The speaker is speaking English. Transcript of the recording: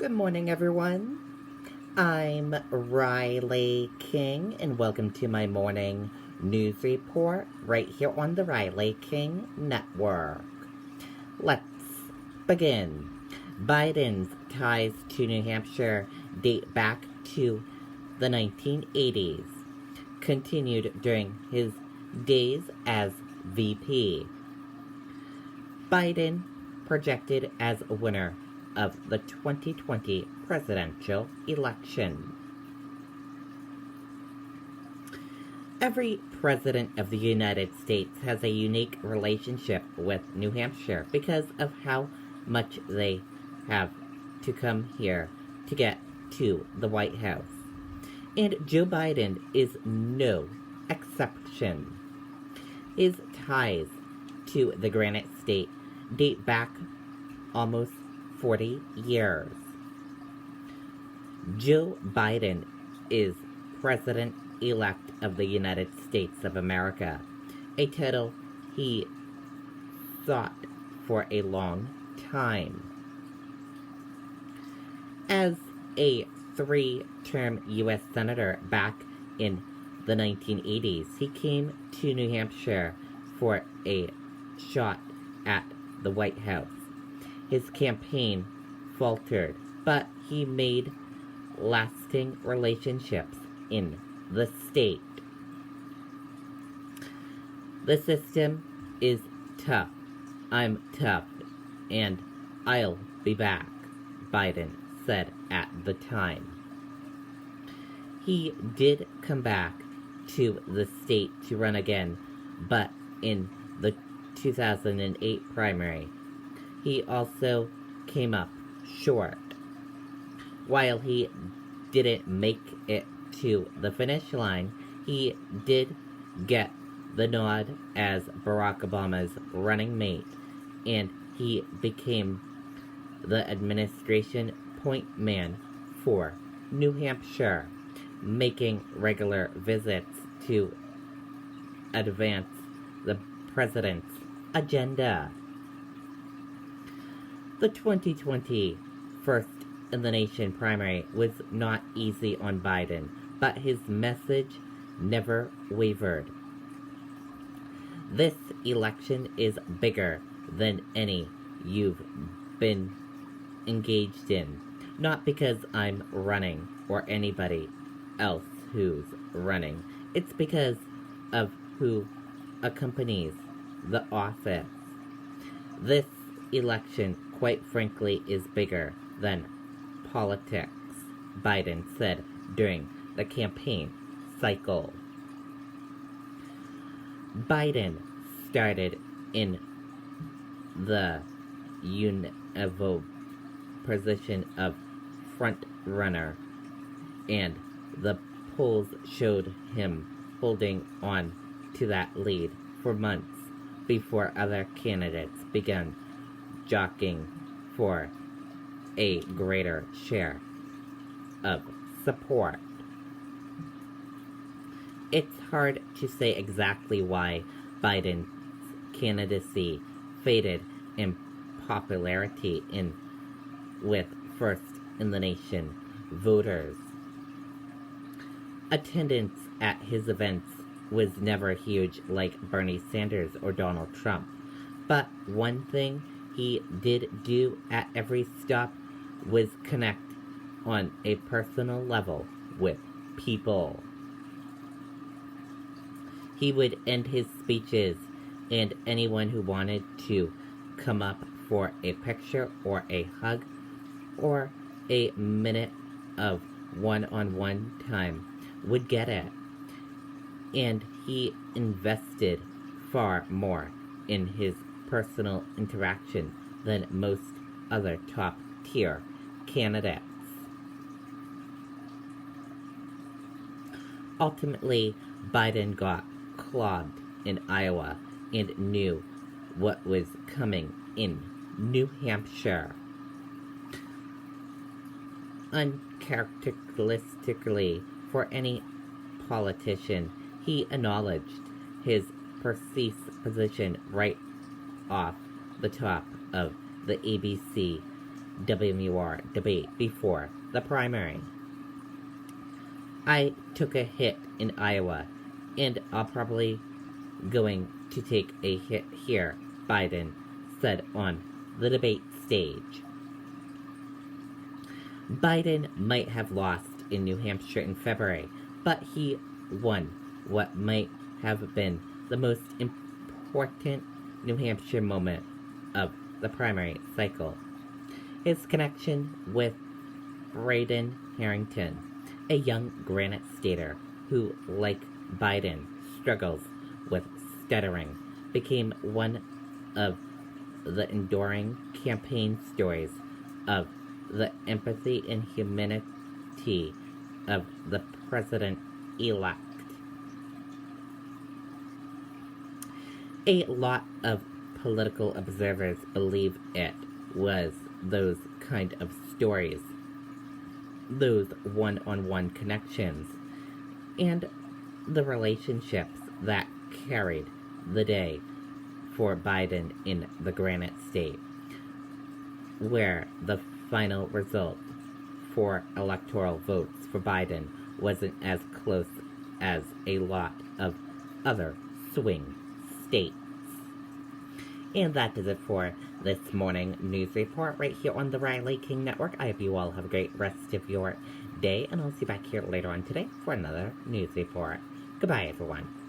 Good morning, everyone. I'm Riley King, and welcome to my morning news report right here on the Riley King Network. Let's begin. Biden's ties to New Hampshire date back to the 1980s, continued during his days as VP. Biden projected as a winner of the 2020 presidential election. Every president of the United States has a unique relationship with New Hampshire because of how much they have to come here to get to the White House. And Joe Biden is no exception. His ties to the Granite State date back almost 40 years. Joe Biden is President-elect of the United States of America, a title he sought for a long time. As a three-term U.S. Senator back in the 1980s, he came to New Hampshire for a shot at the White House. His campaign faltered, but he made lasting relationships in the state. The system is tough. I'm tough, and I'll be back, Biden said at the time. He did come back to the state to run again, but in the 2008 primary, he also came up short. While he didn't make it to the finish line, he did get the nod as Barack Obama's running mate, and he became the administration point man for New Hampshire, making regular visits to advance the president's agenda. The 2020 first-in-the-nation primary was not easy on Biden, but his message never wavered. This election is bigger than any you've been engaged in, not because I'm running or anybody else who's running. It's because of who accompanies the office. This election, quite frankly, is bigger than politics, Biden said during the campaign cycle. Biden started in the univocal position of front runner, and the polls showed him holding on to that lead for months before other candidates began jockeying for a greater share of support. It's hard to say exactly why Biden's candidacy faded in popularity with first-in-the-nation voters. Attendance at his events was never huge like Bernie Sanders or Donald Trump, but one thing he did do at every stop was connect on a personal level with people. He would end his speeches, and anyone who wanted to come up for a picture or a hug or a minute of one-on-one time would get it. And he invested far more in his personal interaction than most other top-tier candidates. Ultimately, Biden got clogged in Iowa and knew what was coming in New Hampshire. Uncharacteristically for any politician, he acknowledged his perceived position right off the top of the ABC WMUR debate before the primary. I took a hit in Iowa, and I'll probably going to take a hit here, Biden said on the debate stage. Biden might have lost in New Hampshire in February, but he won what might have been the most important New Hampshire moment of the primary cycle. His connection with Braden Harrington, a young Granite Stater who, like Biden, struggles with stuttering, became one of the enduring campaign stories of the empathy and humanity of the president-elect. A lot of political observers believe it was those kind of stories, those one-on-one connections, and the relationships that carried the day for Biden in the Granite State, where the final result for electoral votes for Biden wasn't as close as a lot of other swing states. And that does it for this morning news report right here on the Riley King Network. I hope you all have a great rest of your day, and I'll see you back here later on today for another news report. Goodbye, everyone.